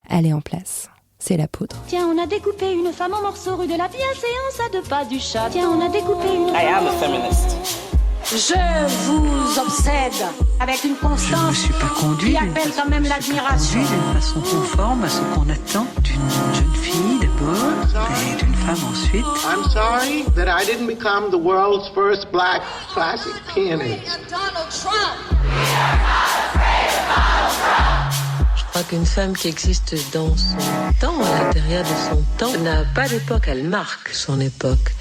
elle est en place. C'est la poudre. Tiens, on a découpé une femme en morceaux rue de la bienséance à 2 pas du chat. Tiens, on a découpé une... I am a feminist. Je vous obsède avec une constance je ne me suis pas conduit qui appelle quand même l'admiration. D'une façon conforme à ce qu'on attend d'une jeune fille d'abord et d'une femme ensuite. I'm sorry that I didn't become the world's first black classic pianist. Donald Trump. Je crois qu'une femme qui existe dans son temps, à l'intérieur de son temps, n'a pas d'époque, elle marque son époque.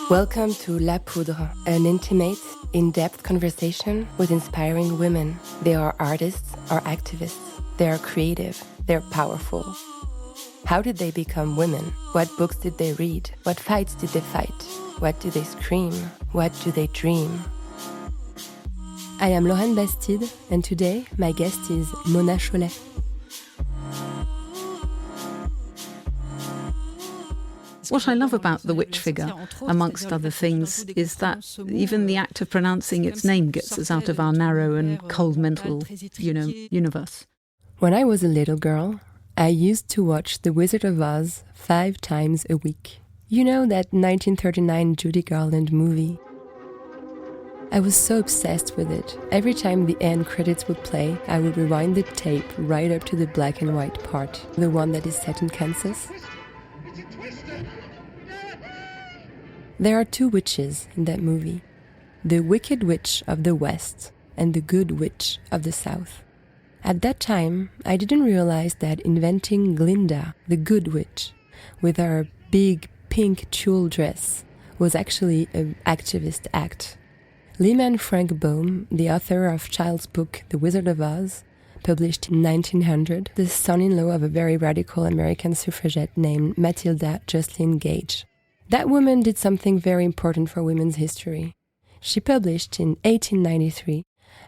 Welcome to La Poudre, an intimate, in-depth conversation with inspiring women. They are artists or activists. They are creative. They're powerful. How did they become women? What books did they read? What fights did they fight? What do they scream? What do they dream? I am Lorraine Bastide, and today my guest is Mona Chollet. What I love about the witch figure, amongst other things, is that even the act of pronouncing its name gets us out of our narrow and cold mental, universe. When I was a little girl, I used to watch The Wizard of Oz 5 times a week. You know, that 1939 Judy Garland movie? I was so obsessed with it. Every time the end credits would play, I would rewind the tape right up to the black and white part, the one that is set in Kansas. There are 2 witches in that movie, the Wicked Witch of the West and the Good Witch of the South. At that time, I didn't realize that inventing Glinda, the Good Witch, with her big pink tulle dress, was actually an activist act. Lyman Frank Baum, the author of Child's book The Wizard of Oz, published in 1900, the son-in-law of a very radical American suffragette named Matilda Jocelyn Gage. That woman did something very important for women's history. She published in 1893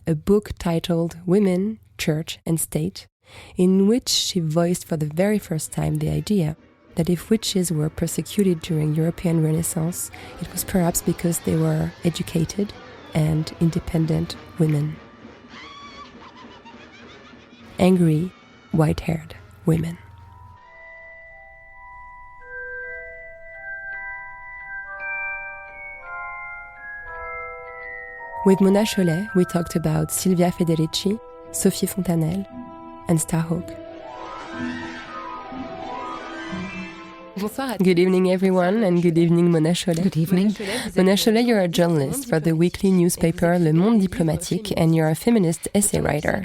a book titled Women, Church and State, in which she voiced for the very first time the idea that if witches were persecuted during European Renaissance, it was perhaps because they were educated and independent women. Angry, white-haired women. With Mona Chollet, we talked about Silvia Federici, Sophie Fontanelle, and Starhawk. Good evening, everyone, and good evening, Mona Chollet. Good evening. Mona Chollet, you're a journalist for the weekly newspaper Le Monde Diplomatique, and you're a feminist essay writer.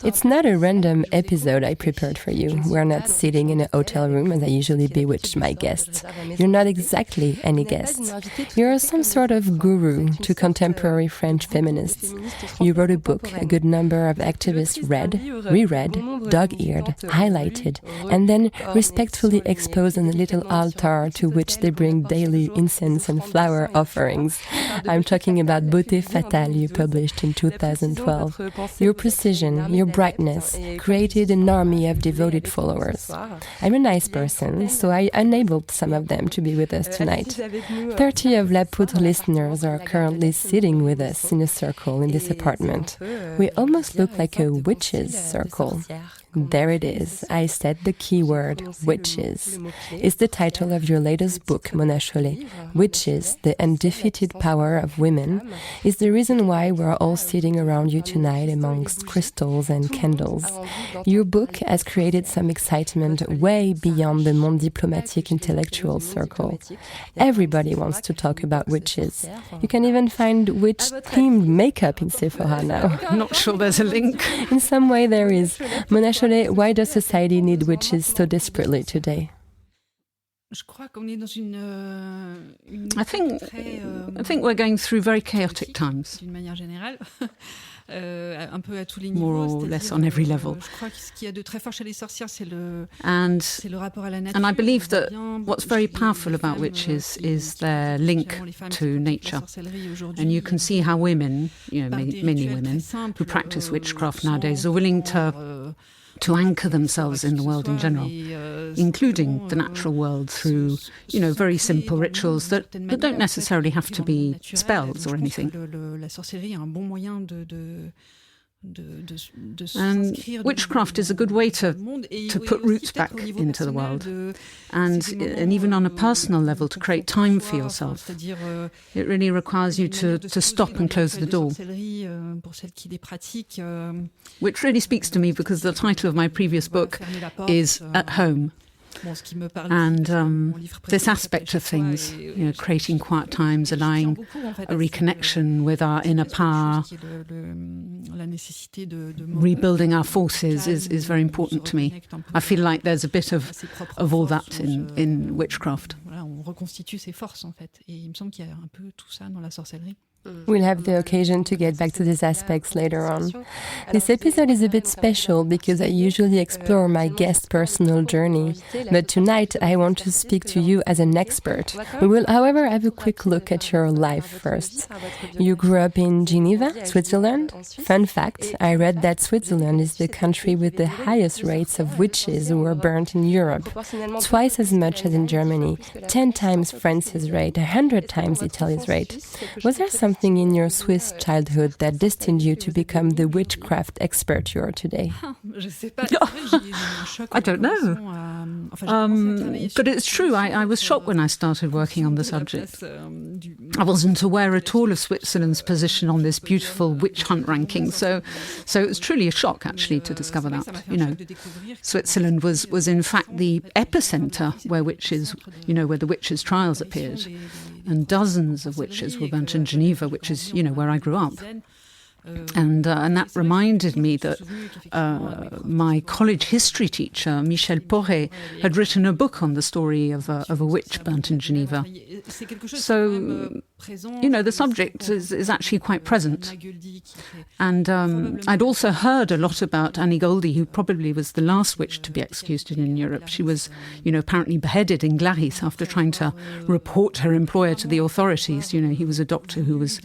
It's not a random episode I prepared for you. We're not sitting in a hotel room as I usually bewitch my guests. You're not exactly any guest. You're some sort of guru to contemporary French feminists. You wrote a book a good number of activists read, reread, dog-eared, highlighted, and then respectfully exposed on a little altar to which they bring daily incense and flower offerings. I'm talking about Beauté, fatale, you published in 2012. Your precision, your brightness created an army of devoted followers. I'm a nice person, so I enabled some of them to be with us tonight. 30 of La Poudre listeners are currently sitting with us in a circle in this apartment. We almost look like a witches' circle. There it is. I said the key word, witches. It's the title of your latest book, Mona Chollet. Witches, the Undefeated Power of Women, is the reason why we're all sitting around you tonight amongst crystals and candles. Your book has created some excitement way beyond the Monde Diplomatique intellectual circle. Everybody wants to talk about witches. You can even find witch-themed makeup in Sephora now. I'm not sure there's a link. In some way there is. Mona Chollet, why does society need witches so desperately today? I think we're going through very chaotic times. More or less on every level. And I believe that what's very powerful about witches is their link to nature. And you can see how women, many women who practice witchcraft nowadays are willing to anchor themselves in the world in general, including the natural world through, very simple rituals that don't necessarily have to be spells or anything. And witchcraft is a good way to put roots back into the world, and even on a personal level to create time for yourself. It really requires you to stop and close the door, which really speaks to me because the title of my previous book is At Home. And this aspect of things, creating quiet times, allowing a reconnection with our inner power, rebuilding our forces is very important to me. I feel like there's a bit of all that in witchcraft. On reconstitue ses forces en fait, et il me semble qu'il y a un peu tout ça dans la sorcellerie. We'll have the occasion to get back to these aspects later on. This episode is a bit special because I usually explore my guest's personal journey, but tonight I want to speak to you as an expert. We will, however, have a quick look at your life first. You grew up in Geneva, Switzerland. Fun fact, I read that Switzerland is the country with the highest rates of witches who were burnt in Europe, twice as much as in Germany, 10 times France's rate, 100 times Italy's rate. Was there something in your Swiss childhood that destined you to become the witchcraft expert you are today? I don't know. But it's true, I was shocked when I started working on the subject. I wasn't aware at all of Switzerland's position on this beautiful witch hunt ranking, so it was truly a shock actually to discover that. Switzerland was in fact the epicenter where witches, where the witches' trials appeared. And dozens of witches were burnt in Geneva, which is, where I grew up. And that reminded me that my college history teacher, Michel Poudre, had written a book on the story of a witch burnt in Geneva. So, the subject is actually quite present. And I'd also heard a lot about Annie Goldie, who probably was the last witch to be executed in Europe. She was, apparently beheaded in Glaris after trying to report her employer to the authorities. He was a doctor who was,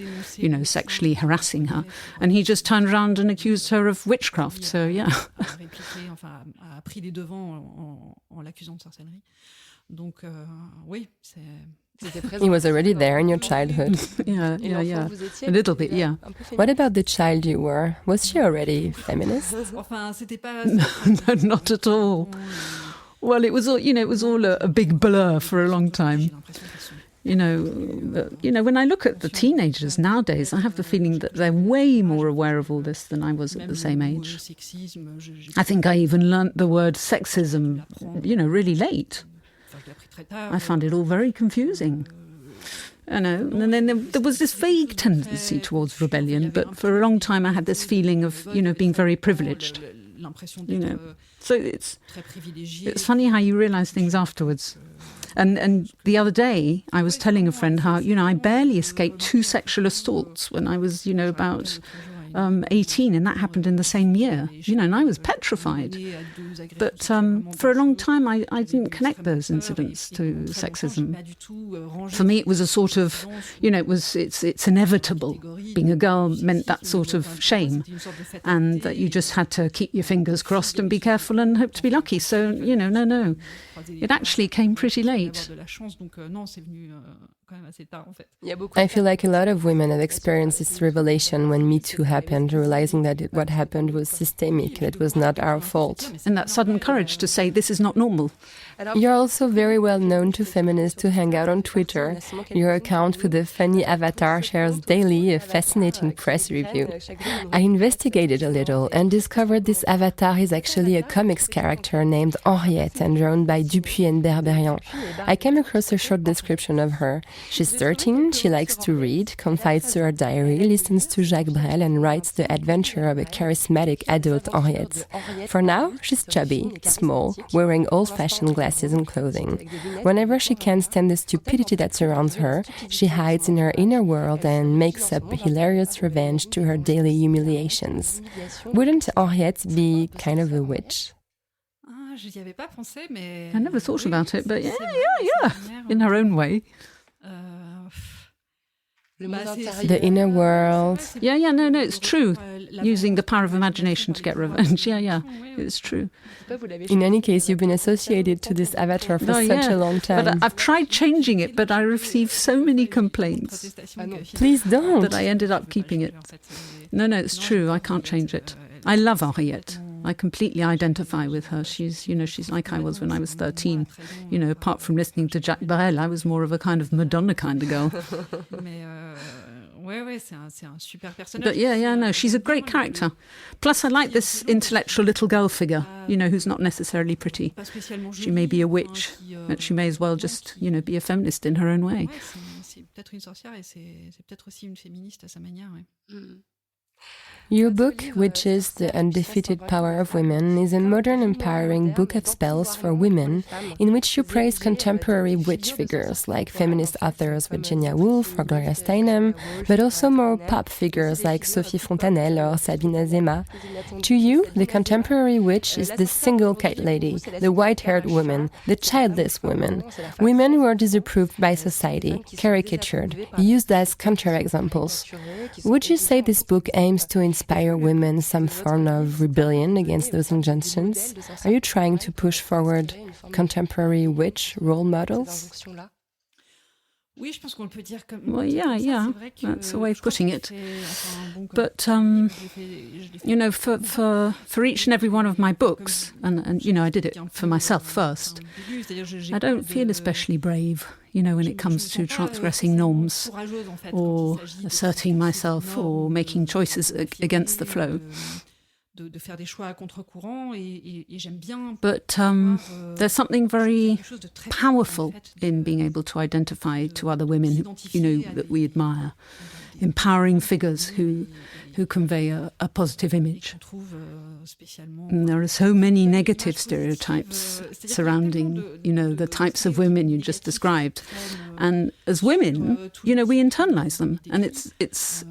sexually harassing her. And he just turned around and accused her of witchcraft. So, yeah. A pris les devants en l'accusant de sorcellerie. Donc, oui, c'est... He was already there in your childhood. Yeah. A little bit, yeah. What about the child you were? Was she already feminist? No, not at all. Well, it was all a big blur for a long time. When I look at the teenagers nowadays, I have the feeling that they're way more aware of all this than I was at the same age. I think I even learnt the word sexism, really late. I found it all very confusing. And then there was this vague tendency towards rebellion, but for a long time I had this feeling of, being very privileged. So it's funny how you realise things afterwards. And the other day, I was telling a friend how, I barely escaped 2 sexual assaults when I was, about 18, and that happened in the same year, and I was petrified. But for a long time, I didn't connect those incidents to sexism. For me, it was a sort of, it's inevitable. Being a girl meant that sort of shame, and that you just had to keep your fingers crossed and be careful and hope to be lucky. So, no. It actually came pretty late. I feel like a lot of women have experienced this revelation when Me Too happened, realizing that what happened was systemic, and it was not our fault. And that sudden courage to say, this is not normal. You're also very well known to feminists who hang out on Twitter. Your account with the funny avatar shares daily a fascinating press review. I investigated a little and discovered this avatar is actually a comics character named Henriette and drawn by Dupuis and Berberian. I came across a short description of her. She's 13, she likes to read, confides to her diary, listens to Jacques Brel and writes the adventure of a charismatic adult Henriette. For now, she's chubby, small, wearing old-fashioned glasses and clothing. Whenever she can't stand the stupidity that surrounds her, she hides in her inner world and makes up hilarious revenge to her daily humiliations. Wouldn't Henriette be kind of a witch? I never thought about it, but yeah, in her own way. The inner world. No, it's true. Using the power of imagination to get revenge. It's true. In any case, you've been associated to this avatar for such a long time. But I've tried changing it, but I received so many complaints. Please don't. That I ended up keeping it. No, it's true. I can't change it. I love Henriette. I completely identify with her. She's like I was when I was 13. Apart from listening to Jacques Brel, I was more of a kind of Madonna kind of girl. But she's a great character. Plus, I like this intellectual little girl figure, who's not necessarily pretty. She may be a witch, but she may as well just, be a feminist in her own way. Your book, which is The Undefeated Power of Women, is a modern empowering book of spells for women in which you praise contemporary witch figures like feminist authors Virginia Woolf or Gloria Steinem, but also more pop figures like Sophie Fontanelle or Sabine Azema. To you, the contemporary witch is the single cat lady, the white-haired woman, the childless women who are disapproved by society, caricatured, used as counterexamples. Would you say this book aims to inspire women some form of rebellion against those injunctions? Are you trying to push forward contemporary witch role models? Well, that's a way of putting it. But, for each and every one of my books, and I did it for myself first, I don't feel especially brave, when it comes to transgressing norms or asserting myself or making choices against the flow. But there's something very powerful in being able to identify to other women, that we admire, empowering figures who convey a positive image. And there are so many negative stereotypes surrounding, the types of women you just described. And as women, we internalize them. And it's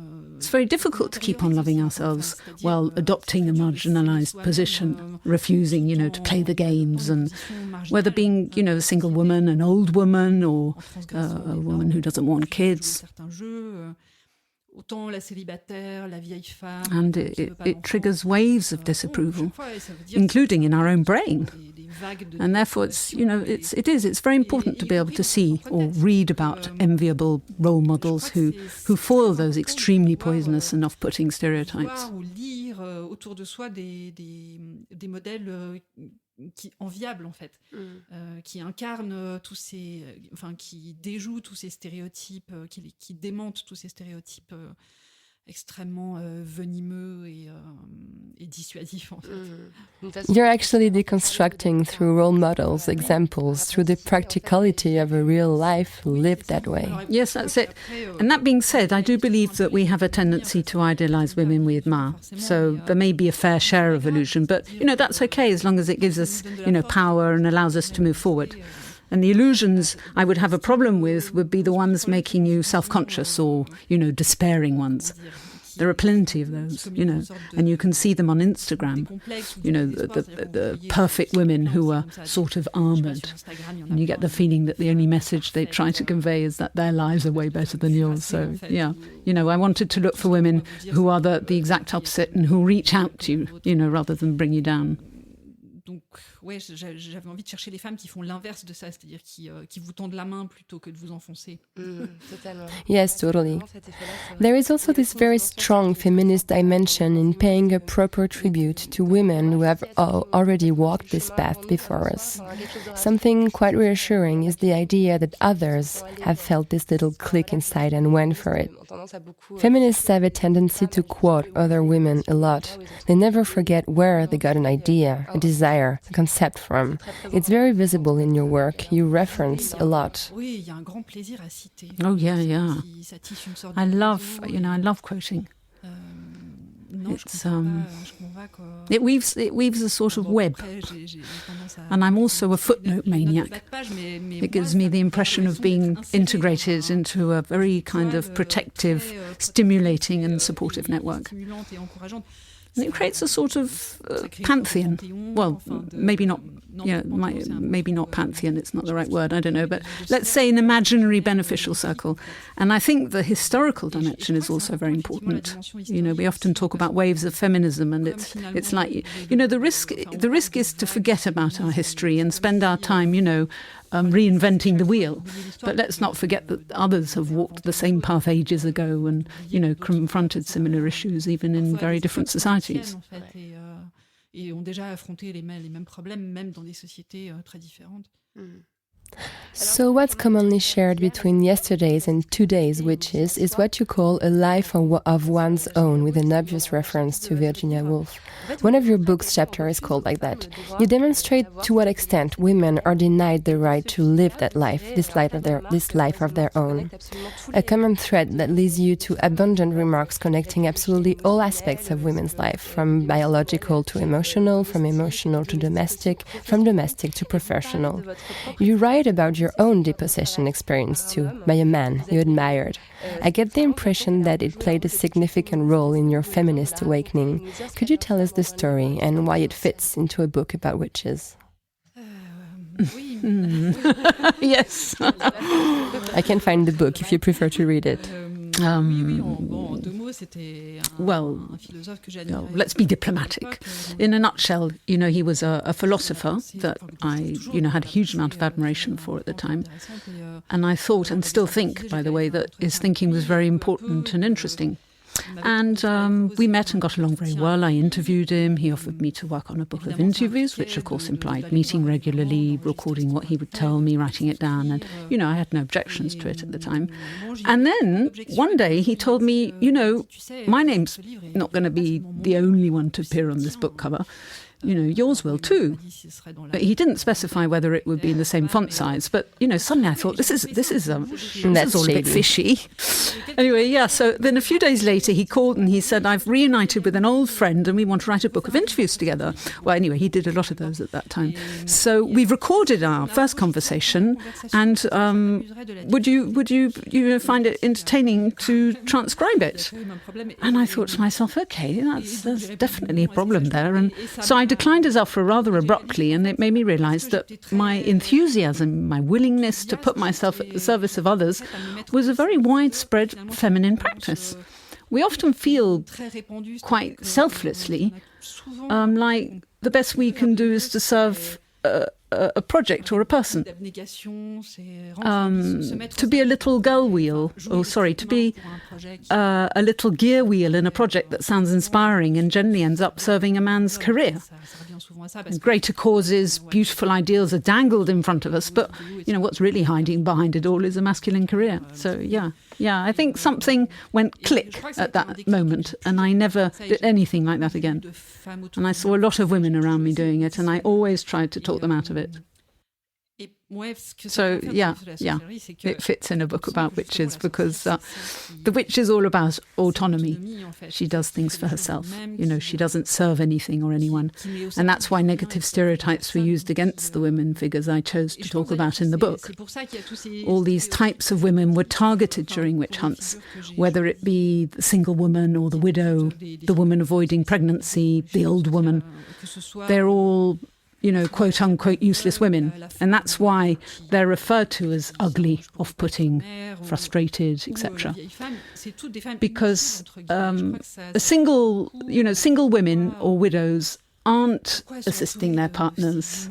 very difficult to keep on loving ourselves while adopting a marginalized position, refusing, to play the games, and whether being, a single woman, an old woman, or a woman who doesn't want kids. And it triggers waves of disapproval, including in our own brain. And therefore, it's very important to be able to see or read about enviable role models who foil those extremely poisonous and off-putting stereotypes. Enviables en fait, qui incarnent qui déjouent tous ces stéréotypes, qui démentent tous ces stéréotypes extrêmement venimeux et dissuasifs en fait. You're actually deconstructing through role models, examples, through the practicality of a real life lived that way. Yes, that's it. And that being said, I do believe that we have a tendency to idealize women we admire. So there may be a fair share of illusion, but that's okay as long as it gives us power and allows us to move forward. And the illusions I would have a problem with would be the ones making you self-conscious or, despairing ones. There are plenty of those, and you can see them on Instagram, the perfect women who are sort of armoured. And you get the feeling that the only message they try to convey is that their lives are way better than yours. So, I wanted to look for women who are the exact opposite and who reach out to you, rather than bring you down. Donc, j'avais envie de chercher les femmes qui font l'inverse de ça, c'est-à-dire qui vous tendent la main plutôt que de vous enfoncer. Yes, totally. There is also this very strong feminist dimension in paying a proper tribute to women who have already walked this path before us. Something quite reassuring is the idea that others have felt this little click inside and went for it. Feminists have a tendency to quote other women a lot. They never forget where they got an idea, a desire, a concept from. It's very visible in your work. You reference a lot. Oh, yeah. I love quoting. It weaves a sort of web. And I'm also a footnote maniac. It gives me the impression of being integrated into a very kind of protective, stimulating and supportive network. And it creates a sort of pantheon. Well, maybe not maybe not pantheon, it's not the right word, I don't know, but let's say an imaginary beneficial circle. And I think the historical dimension is also very important. We often talk about waves of feminism, and it's like, the risk is to forget about our history and spend our time, reinventing the wheel. But let's not forget that others have walked the same path ages ago and, confronted similar issues, even in very different societies. Et ont déjà affronté les mêmes problèmes, même dans des sociétés très différentes. So what's commonly shared between yesterday's and today's witches is what you call a life of one's own, with an obvious reference to Virginia Woolf. One of your book's chapters is called like that. You demonstrate to what extent women are denied the right to live that life, this life of their own. A common thread that leads you to abundant remarks connecting absolutely all aspects of women's life, from biological to emotional, from emotional to domestic, from domestic to professional. You write about your own depossession experience too, by a man you admired. I get the impression that it played a significant role in your feminist awakening. Could you tell us the story and why it fits into a book about witches? Yes. I can find the book if you prefer to read it. Let's be diplomatic. In a nutshell, he was a philosopher that I, had a huge amount of admiration for at the time. And I thought, and still think, by the way, that his thinking was very important and interesting. And we met and got along very well. I interviewed him. He offered me to work on a book of interviews, which of course implied meeting regularly, recording what he would tell me, writing it down. And, I had no objections to it at the time. And then one day he told me, my name's not going to be the only one to appear on this book cover. Yours will too. But he didn't specify whether it would be in the same font size. But, suddenly I thought, this is all a bit fishy. Anyway, so then a few days later he called and he said, I've reunited with an old friend and we want to write a book of interviews together. Well, anyway, he did a lot of those at that time. So we've recorded our first conversation, and would you find it entertaining to transcribe it? And I thought to myself, okay, there's definitely a problem there. And so I declined his offer rather abruptly, and it made me realise that my enthusiasm, my willingness to put myself at the service of others was a very widespread feminine practice. We often feel quite selflessly like the best we can do is to serve a project or a person. To be a little to be a little gear wheel in a project that sounds inspiring and generally ends up serving a man's career. And greater causes, beautiful ideals are dangled in front of us, but what's really hiding behind it all is a masculine career. So I think something went click at that moment, and I never did anything like that again. And I saw a lot of women around me doing it, and I always tried to talk them out of it. So, it fits in a book about witches because the witch is all about autonomy. She does things for herself. She doesn't serve anything or anyone. And that's why negative stereotypes were used against the women figures I chose to talk about in the book. All these types of women were targeted during witch hunts, whether it be the single woman or the widow, the woman avoiding pregnancy, the old woman. They're all quote-unquote useless women. And that's why they're referred to as ugly, off-putting, frustrated, etc. Because single women or widows aren't assisting their partners.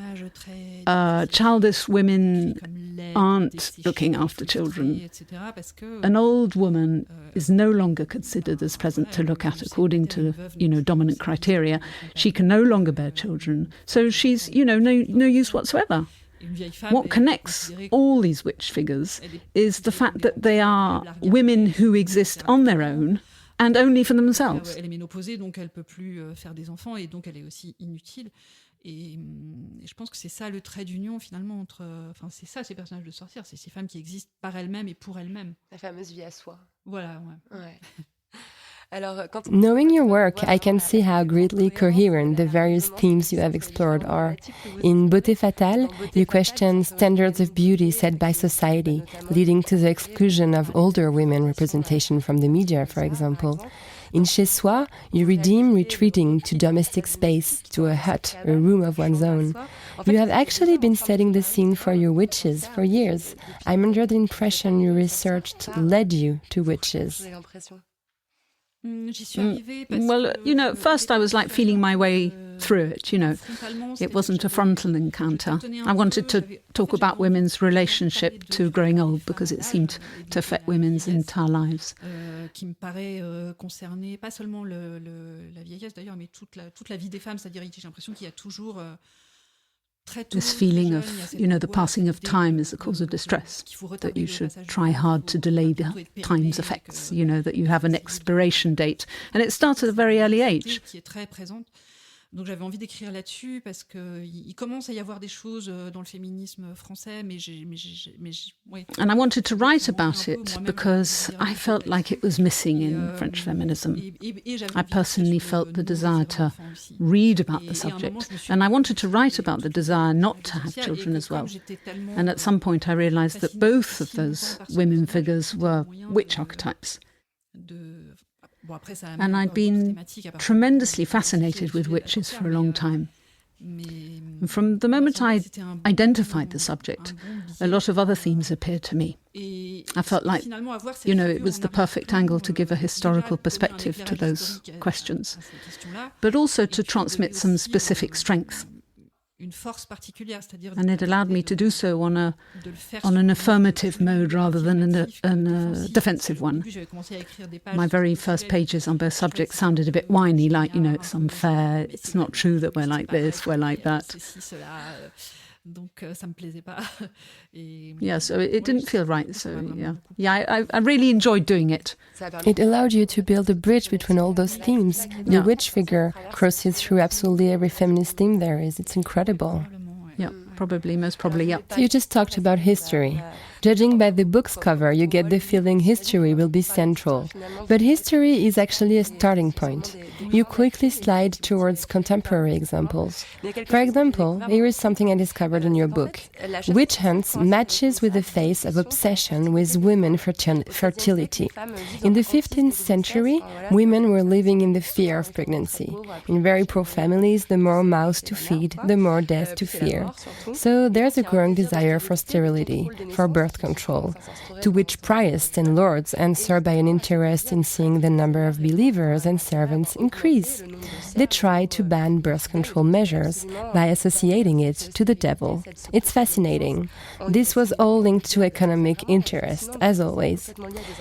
Childless women aren't looking after children. An old woman is no longer considered as pleasant to look at according to dominant criteria. She can no longer bear children, so she's no use whatsoever. What connects all these witch figures is the fact that they are women who exist on their own and only for themselves. Et je pense que c'est ça le trait d'union finalement entre... c'est ça ces personnages de sorcières, c'est ces femmes qui existent par elles-mêmes et pour elles-mêmes. La fameuse vie à soi. Voilà, ouais. Knowing your work, I can see how greatly coherent the various themes you have explored are. In Beauté, fatale, you question standards of beauty set by society, leading to the exclusion of older women representation from the media, for example. In Chez Soi, you redeem retreating to domestic space, to a hut, a room of one's own. You have actually been setting the scene for your witches for years. I'm under the impression your research led you to witches. Well, at first I was like feeling my way through it, It wasn't a frontal encounter. I wanted to talk about women's relationship to growing old because it seemed to affect women's entire lives. Qui me paraît concerner pas seulement la vieillesse d'ailleurs, mais toute la vie des femmes, c'est-à-dire j'ai l'impression qu'il y a toujours this feeling of, the passing of time is the cause of distress, that you should try hard to delay the time's effects, that you have an expiration date. And it starts at a very early age. Donc j'avais envie d'écrire là-dessus parce qu'il commence à y avoir des choses dans le féminisme français, oui. And I wanted to write about it because I felt like it was missing in French feminism. I personally felt the desire to read about the subject, and I wanted to write about the desire not to have children as well. And at some point I realized that both of those women figures were witch archetypes. And I'd been tremendously fascinated with witches for a long time. And from the moment I identified the subject, a lot of other themes appeared to me. I felt like, it was the perfect angle to give a historical perspective to those questions, but also to transmit some specific strength. And it allowed me to do so on an affirmative mode rather than a defensive one. My very first pages on both subjects sounded a bit whiny, like, it's unfair, it's not true that we're like this, we're like that. Yeah, so it didn't feel right. So I really enjoyed doing it. It allowed you to build a bridge between all those themes. The witch figure crosses through absolutely every feminist theme there is. It's incredible. Yeah, most probably, yeah. So you just talked about history. Judging by the book's cover, you get the feeling history will be central. But history is actually a starting point. You quickly slide towards contemporary examples. For example, here is something I discovered in your book. Witch hunts matches with the phase of obsession with women's fertility. In the 15th century, women were living in the fear of pregnancy. In very poor families, the more mouths to feed, the more death to fear. So there's a growing desire for sterility, for birth control, to which priests and lords answer by an interest in seeing the number of believers and servants increase. They try to ban birth control measures by associating it to the devil. It's fascinating. This was all linked to economic interest, as always.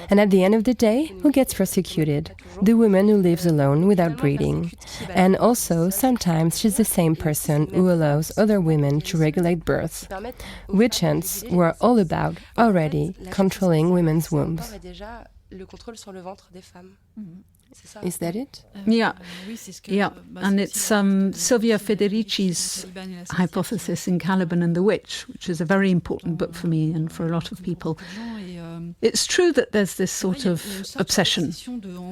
And at the end of the day, who gets persecuted? The woman who lives alone without breeding. And also, sometimes she's the same person who allows other women to regulate birth. Witch hunts were all about already controlling women's wombs. Is that it? Yeah. And it's Silvia Federici's hypothesis in Caliban and the Witch, which is a very important book for me and for a lot of people. It's true that there's this sort of obsession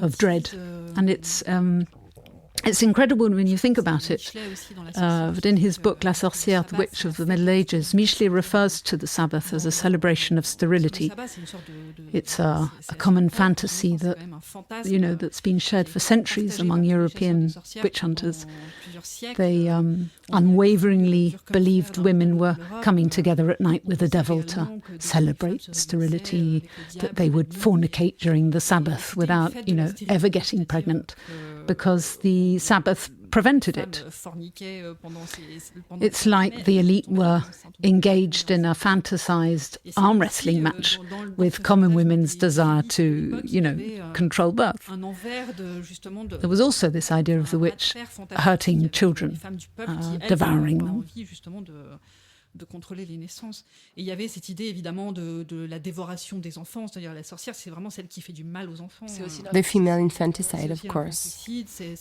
of dread, and it's incredible when you think about it. But in his book La Sorcière, the Witch of the Middle Ages, Michelet refers to the Sabbath as a celebration of sterility. It's a common fantasy that, that's been shared for centuries among European witch hunters. They unwaveringly believed women were coming together at night with the devil to celebrate sterility, that they would fornicate during the Sabbath without, ever getting pregnant, because the Sabbath prevented it. It's like the elite were engaged in a fantasized arm wrestling match with common women's desire to, control birth. There was also this idea of the witch hurting children, devouring them. De contrôler les naissances. Et il y avait cette idée évidemment de la dévoration des enfants, c'est-à-dire la sorcière, c'est vraiment celle qui fait du mal aux enfants. The female infanticide, of course.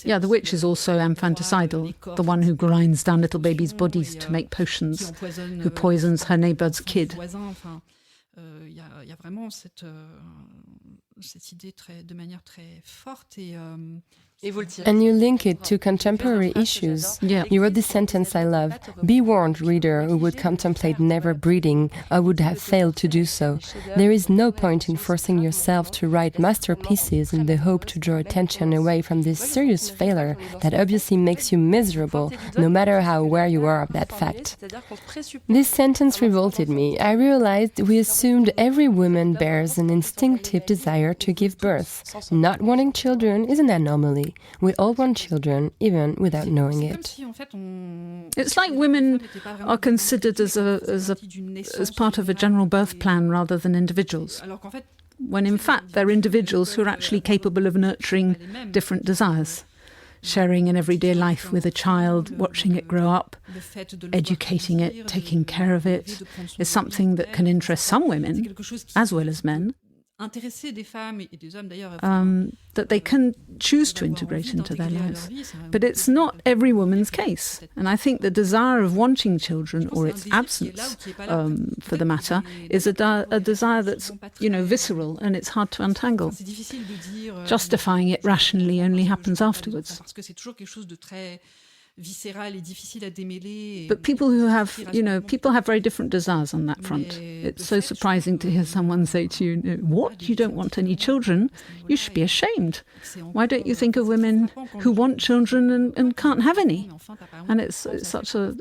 Yeah, the witch is also infanticidal, the one who grinds down little babies' bodies to make potions, who poisons her neighbor's kid. Il y a vraiment cette idée de manière très forte et And you link it to contemporary issues. Yeah. You wrote this sentence I love. Be warned, reader, who would contemplate never breeding or would have failed to do so. There is no point in forcing yourself to write masterpieces in the hope to draw attention away from this serious failure that obviously makes you miserable, no matter how aware you are of that fact. This sentence revolted me. I realized we assumed every woman bears an instinctive desire to give birth. Not wanting children is an anomaly. We all want children, even without knowing it. It's like women are considered as part of a general birth plan rather than individuals, when in fact they're individuals who are actually capable of nurturing different desires. Sharing an everyday life with a child, watching it grow up, educating it, taking care of it, is something that can interest some women, as well as men, that they can choose to integrate into their lives. But it's not every woman's case. And I think the desire of wanting children, or its absence for the matter, is a desire that's, visceral, and it's hard to untangle. Justifying it rationally only happens afterwards. But people who have, people have very different desires on that front. It's so surprising to hear someone say to you, what? You don't want any children? You should be ashamed. Why don't you think of women who want children and can't have any? And it's such a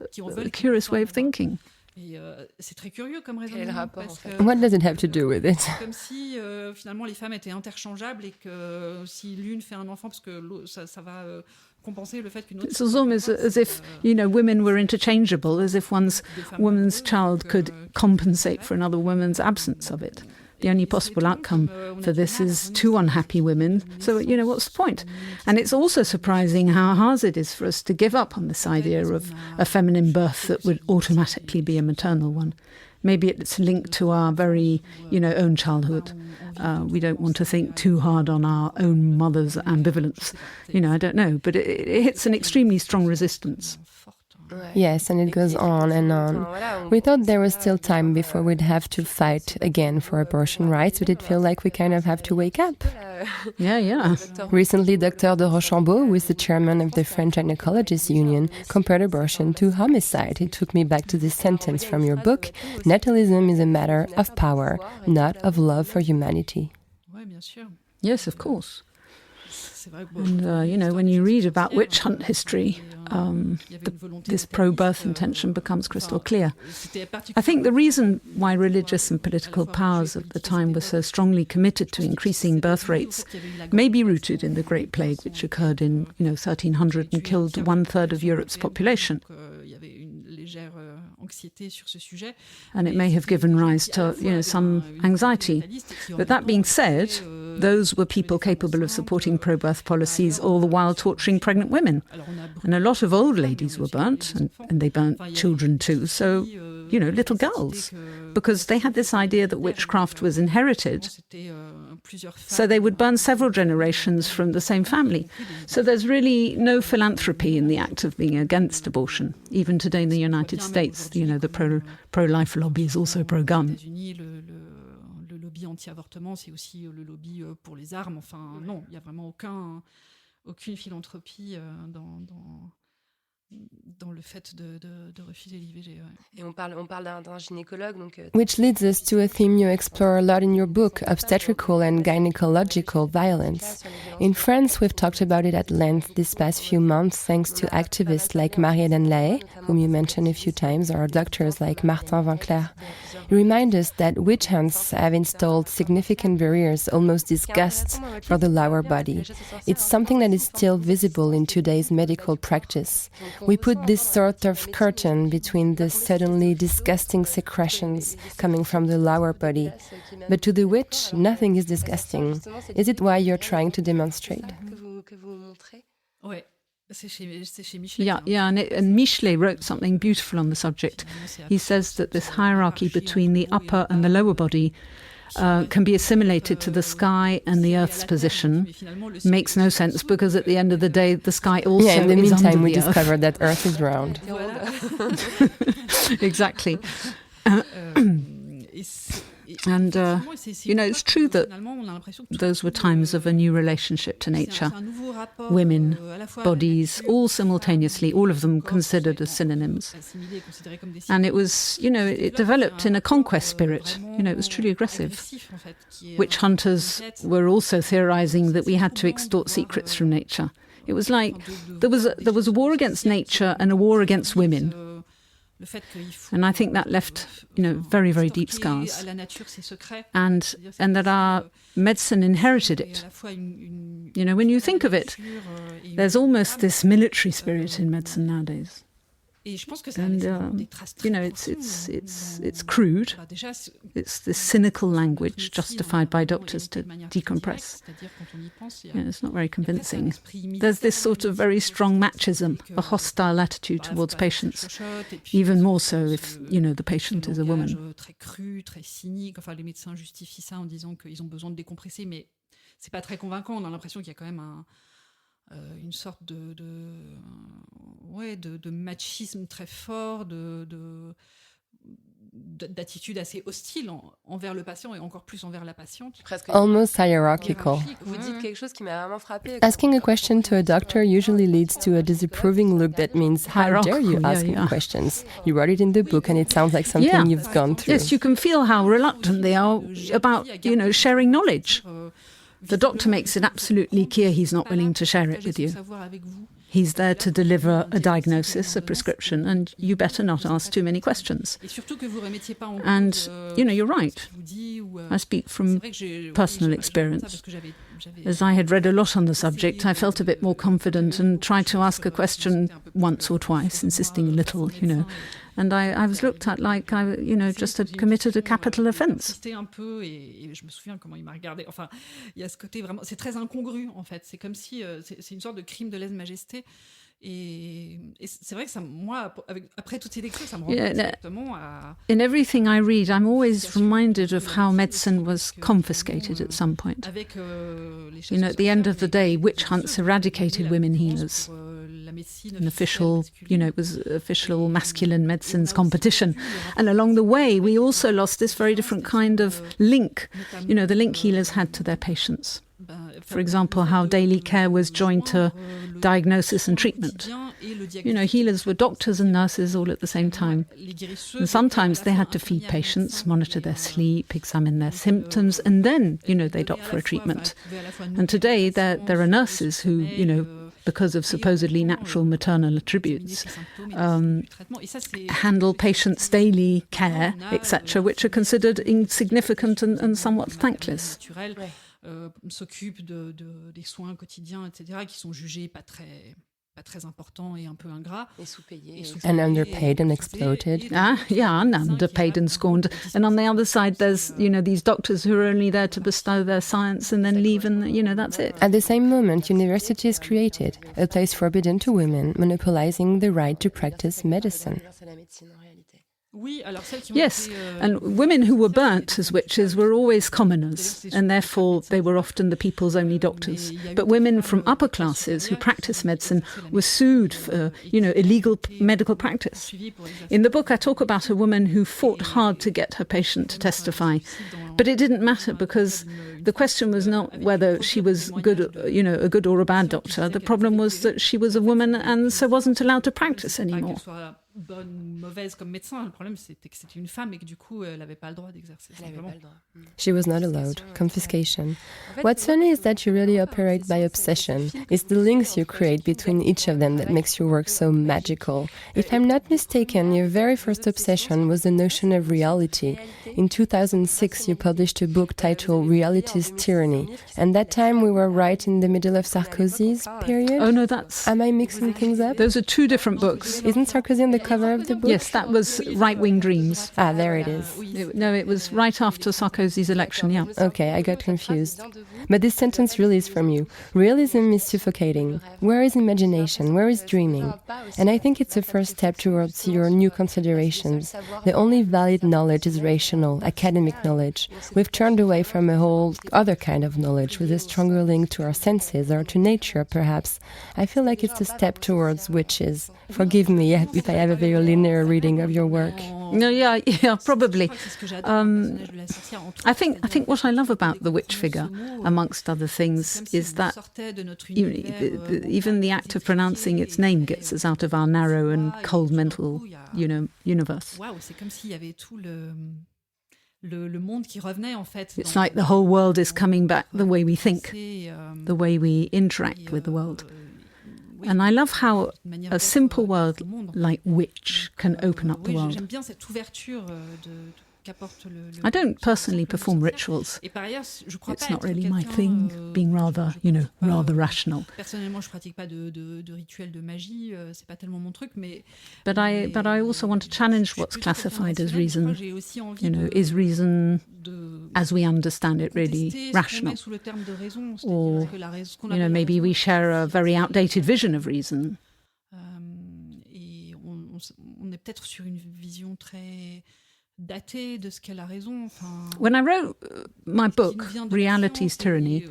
curious way of thinking. What does it have to do with it? Comme si finalement les femmes étaient interchangeables et que si l'une fait un enfant parce que ça va compenser le fait qu'une autre. It's almost as if women were interchangeable, as if woman's child could compensate for another woman's absence of it. The only possible outcome for this is two unhappy women. So, what's the point? And it's also surprising how hard it is for us to give up on this idea of a feminine birth that would automatically be a maternal one. Maybe it's linked to our very, own childhood. We don't want to think too hard on our own mother's ambivalence. I don't know. But it hits an extremely strong resistance. Yes, and it goes on and on. We thought there was still time before we'd have to fight again for abortion rights, but it feels like we kind of have to wake up. Yeah. Recently, Dr. de Rochambeau, who is the chairman of the French Gynecologists Union, compared abortion to homicide. It took me back to this sentence from your book: natalism is a matter of power, not of love for humanity. Yes, of course. And, when you read about witch hunt history, this pro-birth intention becomes crystal clear. I think the reason why religious and political powers of the time were so strongly committed to increasing birth rates may be rooted in the Great Plague, which occurred in 1300 and killed 1/3 of Europe's population. And it may have given rise to some anxiety. But that being said, those were people capable of supporting pro-birth policies, all the while torturing pregnant women. And a lot of old ladies were burnt, and they burnt children too, so, little girls, because they had this idea that witchcraft was inherited. So they would burn several generations from the same family. So there's really no philanthropy in the act of being against abortion. Even today in the United States, the pro-life lobby is also pro-gun. Le lobby anti-avortement, c'est aussi le lobby pour les armes. Enfin, non, il n'y a vraiment aucune philanthropie dans le fait de refuser l'IVG. Et on parle d'un gynécologue. Which leads us to a theme you explore a lot in your book, obstetrical and gynecological violence. In France, we've talked about it at length this past few months, thanks to activists like Marie-Hélène Lahaye, whom you mentioned a few times, or doctors like Martin Vinclair. You remind us that witch hunts have installed significant barriers, almost disgust, for the lower body. It's something that is still visible in today's medical practice. We put this sort of curtain between the suddenly disgusting secretions coming from the lower body. But to the witch, nothing is disgusting. Is it why you're trying to demonstrate? Yeah, and Michelet wrote something beautiful on the subject. He says that this hierarchy between the upper and the lower body can be assimilated to the sky and the Earth's position. Makes no sense because at the end of the day, the sky also is under the Earth. In the meantime, we discovered that Earth is round. Exactly. And, it's true that those were times of a new relationship to nature. Women, bodies, all simultaneously, all of them considered as synonyms. And it was, it developed in a conquest spirit. It was truly aggressive. Witch hunters were also theorizing that we had to extort secrets from nature. It was like there was a war against nature and a war against women. And I think that left, very, very deep scars. And that our medicine inherited it. When you think of it, there's almost this military spirit in medicine nowadays. And, it's crude. It's this cynical language justified by doctors to decompress. It's not very convincing. There's this sort of very strong machism, a hostile attitude towards patients, even more so if, the patient is a woman. Très cru, très cynique. Enfin, les médecins justifient ça en disant qu'ils ont besoin de décompresser, mais c'est pas très convaincant. On a l'impression qu'il y a quand même une sorte de machisme très fort, d'attitude assez hostile envers le patient et encore plus envers la patiente. Almost hierarchical. Asking a question to a doctor usually leads to a disapproving look that means, how dare you ask me questions? You wrote it in the book and it sounds like something you've gone through. Yes, you can feel how reluctant they are about, sharing knowledge. The doctor makes it absolutely clear he's not willing to share it with you. He's there to deliver a diagnosis, a prescription, and you better not ask too many questions. And, you're right. I speak from personal experience. As I had read a lot on the subject, I felt a bit more confident and tried to ask a question once or twice, insisting a little, And I was looked at like I, just had committed a capital offence. Et je me souviens comment il m'a regardé. Enfin, il y a ce côté vraiment, c'est très incongru en fait. C'est comme si c'est une sorte de crime de lèse-majesté. Et c'est vrai que ça, moi, après toutes ces lectures, ça me rend exactement à... In everything I read, I'm always reminded of how medicine was confiscated at some point. At the end of the day, witch hunts eradicated women healers. An official, it was official masculine medicines competition. And along the way, we also lost this very different kind of link, the link healers had to their patients. For example, how daily care was joined to diagnosis and treatment. Healers were doctors and nurses all at the same time. And sometimes they had to feed patients, monitor their sleep, examine their symptoms, and then, they'd opt for a treatment. And today there are nurses who, because of supposedly natural maternal attributes, handle patients' daily care, etc., which are considered insignificant and somewhat thankless. S'occupe des soins quotidiens, etc., qui sont jugés pas très importants et un peu ingrats. And underpaid and exploited. And underpaid and scorned. And on the other side, there's, these doctors who are only there to bestow their science and then leave and, that's it. At the same moment, university is created, a place forbidden to women, monopolizing the right to practice medicine. Yes, and women who were burnt as witches were always commoners, and therefore they were often the people's only doctors. But women from upper classes who practiced medicine were sued for, illegal medical practice. In the book, I talk about a woman who fought hard to get her patient to testify, but it didn't matter because the question was not whether she was good, a good or a bad doctor. The problem was that she was a woman and so wasn't allowed to practice anymore. Bonne ou mauvaise comme médecin. Le problème, c'était que c'était une femme et que du coup, elle n'avait pas le droit d'exercer. She was not allowed. Confiscation. What's funny is that you really operate by obsession. It's the links you create between each of them that makes your work so magical. If I'm not mistaken, your very first obsession was the notion of reality. In 2006, you published a book titled Reality's Tyranny. And that time we were right in the middle of Sarkozy's period? Oh, no, that's... Am I mixing things up? Those are two different books. Isn't Sarkozy on the cover of the book? Yes, that was Right-Wing Dreams. Ah, there it is. It was right after Sarkozy's election, yeah. Okay, I got confused. But this sentence really is from you. Realism is suffocating. Where is imagination? Where is dreaming? And I think it's a first step towards your new considerations. The only valid knowledge is rational, academic knowledge. We've turned away from a whole other kind of knowledge with a stronger link to our senses or to nature, perhaps. I feel like it's a step towards witches. Forgive me if I have a very linear reading of your work. No, yeah, probably. I think what I love about the witch figure, amongst other things, is that even the act of pronouncing its name gets us out of our narrow and cold mental, universe. Waouh, c'est comme s'il y avait tout le monde qui revenait en fait. It's like the whole world is coming back the way we think, the way we interact with the world. And I love how a simple word like witch can open up the world. J'aime bien cette ouverture qu'apporte I don't personally perform rituals. It's not really my thing, being rather rational. Personnellement, je pratique pas de rituel de magie, c'est pas tellement mon truc, mais But I also want to challenge what's classified as reason. Is reason, as we understand it, really rational? Or, maybe we share a very outdated vision of reason. Et on est peut-être sur une vision très datée de ce qu'est la raison. When I wrote my book, Reality's Tyranny,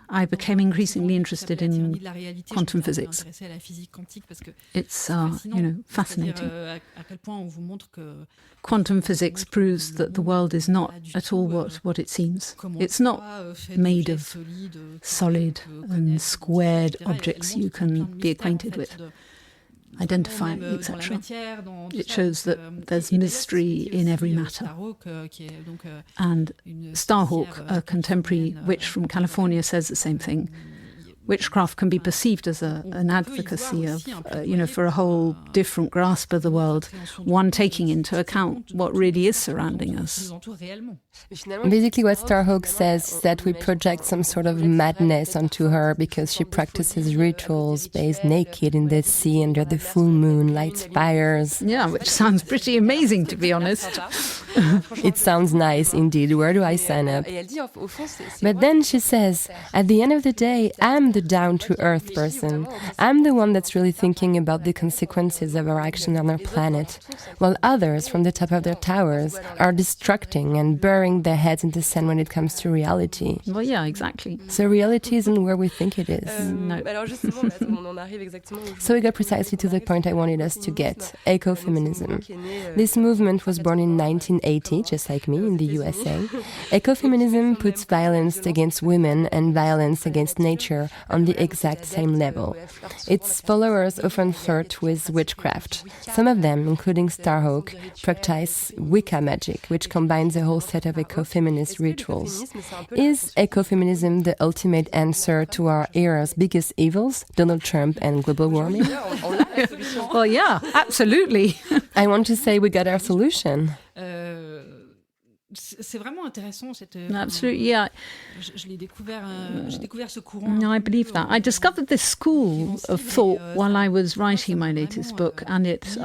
I became increasingly interested in quantum physics. It's, fascinating. Quantum physics proves that the world is not at all what it seems. It's not made of solid and squared objects you can be acquainted with, identify, etc. It shows that there's mystery in every matter. And Starhawk, a contemporary witch from California, says the same thing. Witchcraft can be perceived as an advocacy of, for a whole different grasp of the world, one taking into account what really is surrounding us. Basically, what Starhawk says is that we project some sort of madness onto her because she practices rituals, bathes naked in the sea under the full moon, lights fires. Yeah, which sounds pretty amazing, to be honest. It sounds nice, indeed. Where do I sign up? But then she says, at the end of the day, I'm the down-to-earth person. I'm the one that's really thinking about the consequences of our action on our planet, while others, from the top of their towers, are destructing and burying their heads in the sand when it comes to reality. Well, yeah, exactly. So reality isn't where we think it is. No. So we got precisely to the point I wanted us to get, ecofeminism. This movement was born in 1980, just like me, in the USA. Ecofeminism puts violence against women and violence against nature on the exact same level. Its followers often flirt with witchcraft. Some of them, including Starhawk, practice Wicca magic, which combines a whole set of ecofeminist rituals. Is ecofeminism the ultimate answer to our era's biggest evils, Donald Trump and global warming? Well, yeah, absolutely. I want to say we got our solution. C'est vraiment intéressant cette. Absolutely, yeah. Je l'ai découvert. J'ai découvert ce courant. No, I believe that. I discovered this school of thought while I was writing my latest book, and it,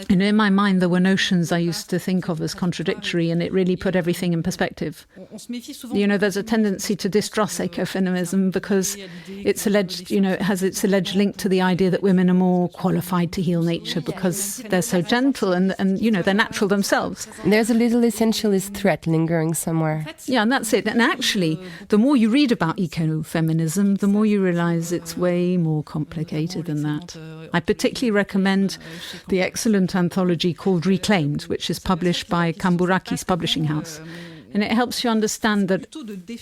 in my mind, there were notions I used to think of as contradictory, and it really put everything in perspective. There's a tendency to distrust ecofeminism because it's alleged, it has its alleged link to the idea that women are more qualified to heal nature because they're so gentle and they're natural themselves. There's a little essentialist threat lingering somewhere. Yeah, and that's it. And actually, the more you read about ecofeminism, the more you realize it's way more complicated than that. I particularly recommend the excellent anthology called Reclaimed, which is published by Camburaki's publishing house. And it helps you understand that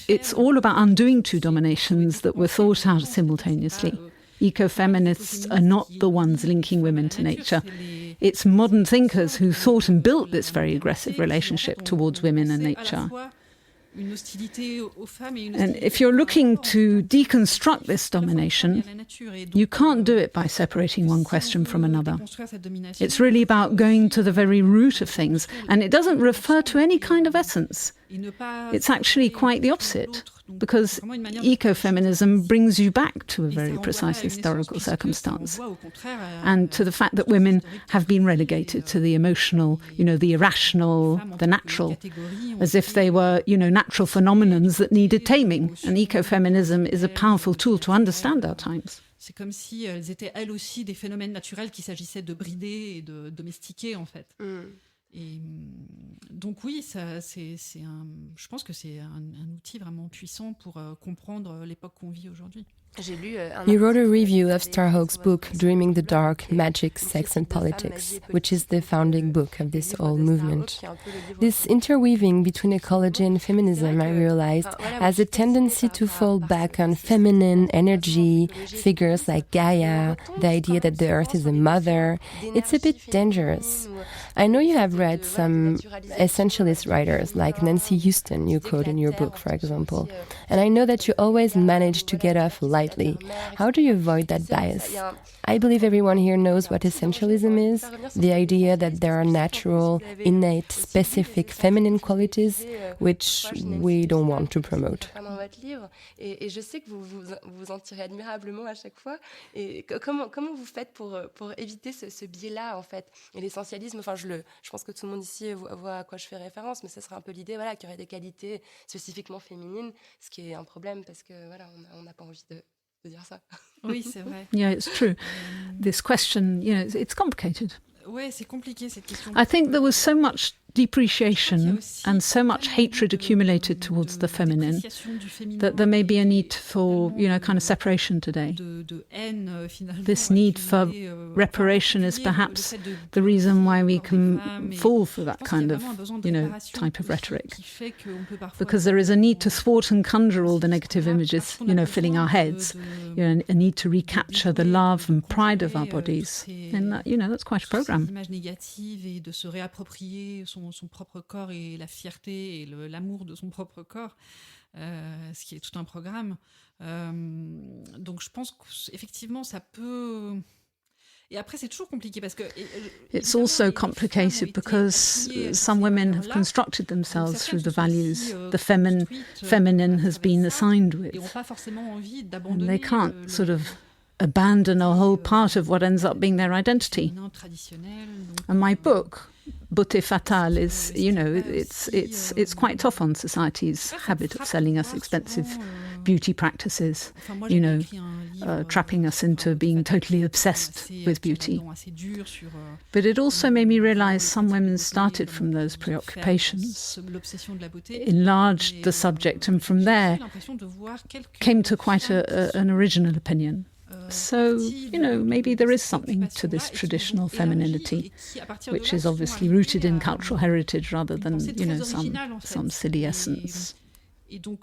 it's all about undoing two dominations that were thought out simultaneously. Ecofeminists are not the ones linking women to nature. It's modern thinkers who thought and built this very aggressive relationship towards women and nature. And if you're looking to deconstruct this domination, you can't do it by separating one question from another. It's really about going to the very root of things, and it doesn't refer to any kind of essence. It's actually quite the opposite, because ecofeminism brings you back to a very precise historical circumstance and to the fact that women have been relegated to the emotional, the irrational, the natural, as if they were, natural phenomenons that needed taming. And ecofeminism is a powerful tool to understand our times. C'est comme si elles étaient elles aussi des phénomènes naturels qu'il s'agissait de brider et de domestiquer en fait. Et donc oui, je pense que c'est un outil vraiment puissant pour comprendre l'époque qu'on vit aujourd'hui. You wrote a review of Starhawk's book, Dreaming the Dark, Magic, Sex and Politics, which is the founding book of this whole movement. This interweaving between ecology and feminism, I realized, has a tendency to fall back on feminine energy, figures like Gaia, the idea that the earth is a mother. It's a bit dangerous. I know you have read some essentialist writers like Nancy Houston, you quote in your book, for example. And I know that you always manage to get off lightly. How do you avoid that bias? I believe everyone here knows what essentialism is, the idea that there are natural, innate, specific feminine qualities which we don't want to promote. Et je sais que vous en tirez admirablement à chaque fois. Et comment vous faites pour éviter ce biais-là, en fait? Et l'essentialisme, enfin, je pense que tout le monde ici voit à quoi je fais référence, mais ce serait un peu l'idée, voilà, qu'il y aurait des qualités spécifiquement féminines, ce qui est un problème parce que, voilà, on n'a pas envie de dire ça. Oui, c'est vrai. Yeah, it's true. This question, it's complicated. Ouais, c'est compliqué cette question. I think there was so much depreciation and so much hatred accumulated towards the feminine that there may be a need for, kind of separation today. This need for reparation is perhaps the reason why we can fall for that kind of, type of rhetoric. Because there is a need to thwart and conjure all the negative images, filling our heads, a need to recapture the love and pride of our bodies. And that, that's quite a program. Son propre corps et la fierté et l'amour de son propre corps, ce qui est tout un programme. Donc je pense qu'effectivement ça peut... Et après c'est toujours compliqué parce que... It's also complicated because some women have constructed themselves through the values the feminine has been assigned with. And they can't sort of abandon a whole part of what ends up being their identity. And my book, Beauté, fatale, is, it's quite tough on society's habit of selling us expensive beauty practices, trapping us into being totally obsessed with beauty. But it also made me realize some women started from those preoccupations, enlarged the subject, and from there came to quite an original opinion. So, maybe there is something to this traditional femininity, which is obviously rooted in cultural heritage rather than, some silly essence. Et donc,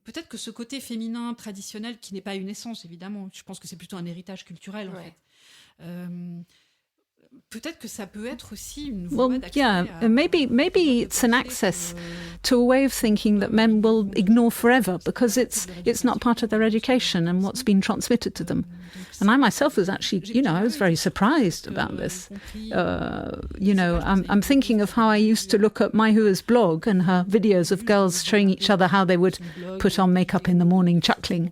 peut-être que ce côté féminin traditionnel, qui n'est pas une essence, évidemment, je pense que c'est plutôt un héritage culturel, en fait. Peut-être que ça peut être aussi une voie d'accès. Well, yeah, maybe it's an access to a way of thinking that men will ignore forever because it's not part of their education and what's been transmitted to them. And I myself was actually, I was very surprised about this. I'm thinking of how I used to look at Mai Hua's blog and her videos of girls showing each other how they would put on makeup in the morning, chuckling.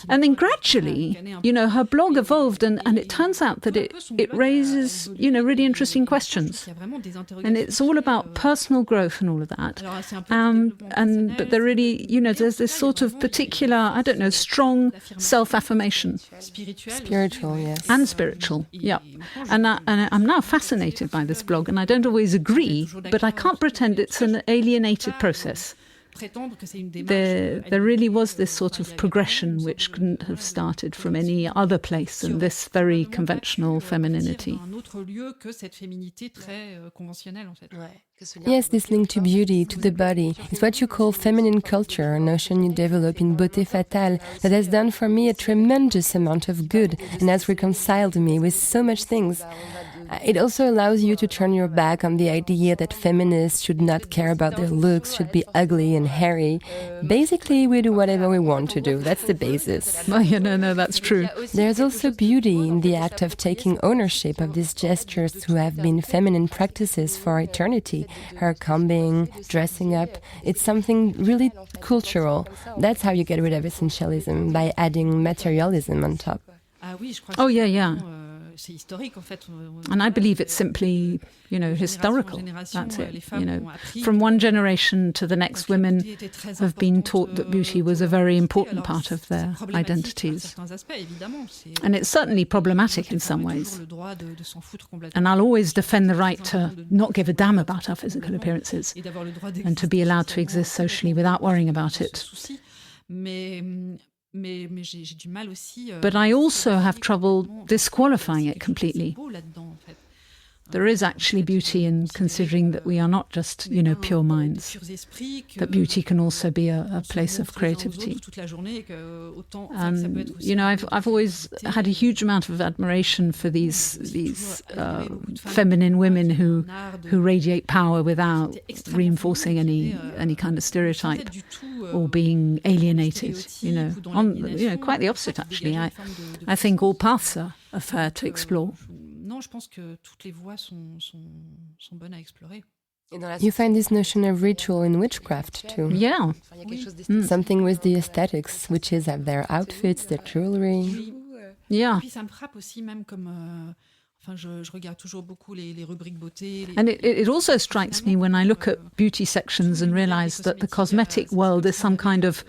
And then gradually, her blog evolved and it turns out that it raises really interesting questions. And it's all about personal growth and all of that. But there really, there's this sort of particular, strong self-affirmation. Spiritual, yes. And spiritual, yeah. And I'm now fascinated by this blog, and I don't always agree, but I can't pretend it's an alienated process. There really was this sort of progression which couldn't have started from any other place than this very conventional femininity. Yes, this link to beauty, to the body, is what you call feminine culture, a notion you develop in Beauté, fatale, that has done for me a tremendous amount of good and has reconciled me with so much things. It also allows you to turn your back on the idea that feminists should not care about their looks, should be ugly and hairy. Basically, we do whatever we want to do. That's the basis. Oh, yeah, no, that's true. There's also beauty in the act of taking ownership of these gestures who have been feminine practices for eternity. Hair combing, dressing up. It's something really cultural. That's how you get rid of essentialism, by adding materialism on top. Oh, yeah. And I believe it's simply, historical. That's it. From one generation to the next, women have been taught that beauty was a very important part of their identities. And it's certainly problematic in some ways. And I'll always defend the right to not give a damn about our physical appearances and to be allowed to exist socially without worrying about it. Mais j'ai du mal aussi. But I also have trouble disqualifying it completely. There is actually beauty in considering that we are not just, pure minds, that beauty can also be a place of creativity. And, I've always had a huge amount of admiration for these feminine women who radiate power without reinforcing any kind of stereotype or being alienated, quite the opposite, actually. I think all paths are fair to explore. Non, je pense que toutes les voies sont bonnes à explorer. You find this notion of ritual in witchcraft too. Yeah. Something with the aesthetics, witches have their outfits, their jewelry. Yeah. Et puis ça me frappe aussi même comme... je regarde toujours beaucoup les rubriques beauté. And it also strikes me when I look at beauty sections and realize that the cosmetic world is some kind of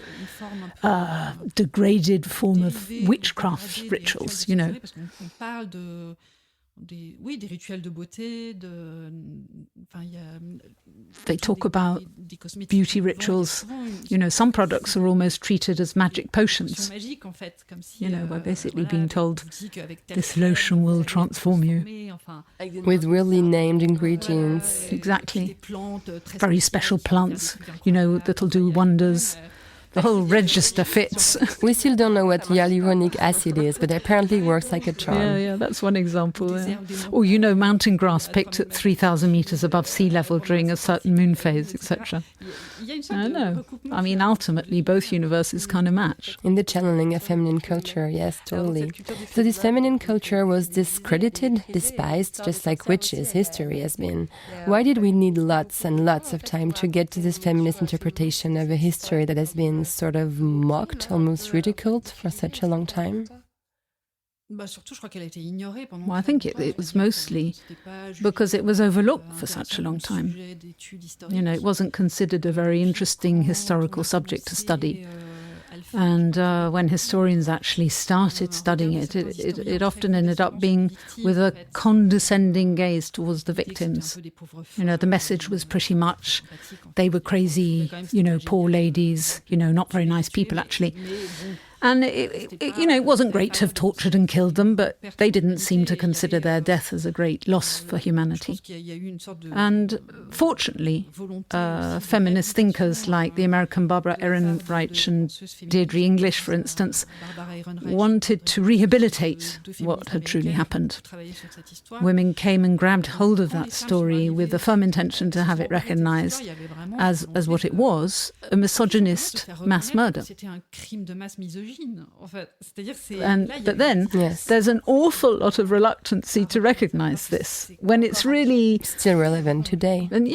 degraded form of witchcraft rituals, Parce qu'on parle des rituels de beauté, they talk about beauty rituals. Some products are almost treated as magic potions. We're basically being told this lotion will transform you. With really named ingredients. Exactly. Very special plants, that'll do wonders. The whole register fits. We still don't know what hyaluronic acid is, but it apparently works like a charm. Yeah, that's one example. Yeah. Or, mountain grass picked at 3,000 meters above sea level during a certain moon phase, etc. I know. I mean, ultimately, both universes kind of match. In the channeling of feminine culture, yes, totally. So this feminine culture was discredited, despised, just like witches' history has been. Why did we need lots and lots of time to get to this feminist interpretation of a history that has been sort of mocked, almost ridiculed for such a long time? Well, I think it was mostly because it was overlooked for such a long time. It wasn't considered a very interesting historical subject to study. And when historians actually started studying it often ended up being with a condescending gaze towards the victims. The message was pretty much they were crazy, poor ladies, not very nice people actually. And it wasn't great to have tortured and killed them, but they didn't seem to consider their death as a great loss for humanity. And fortunately, feminist thinkers like the American Barbara Ehrenreich and Deirdre English, for instance, wanted to rehabilitate what had truly happened. Women came and grabbed hold of that story with the firm intention to have it recognized as what it was, a misogynist mass murder. But then there's an awful lot of reluctancy to recognize this when it's really still relevant today. And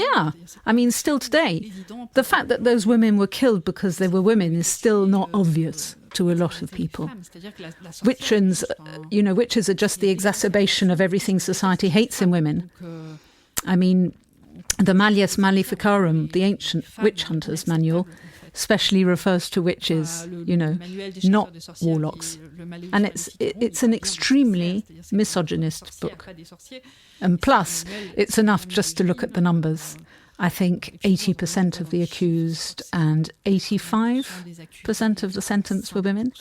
still today, the fact that those women were killed because they were women is still not obvious to a lot of people. Witches are just the exacerbation of everything society hates in women. The Malleus Maleficarum, the ancient witch hunters manual, especially refers to witches, not warlocks. And it's an extremely misogynist book. And plus, it's enough just to look at the numbers. I think 80% of the accused and 85% of the sentenced were women.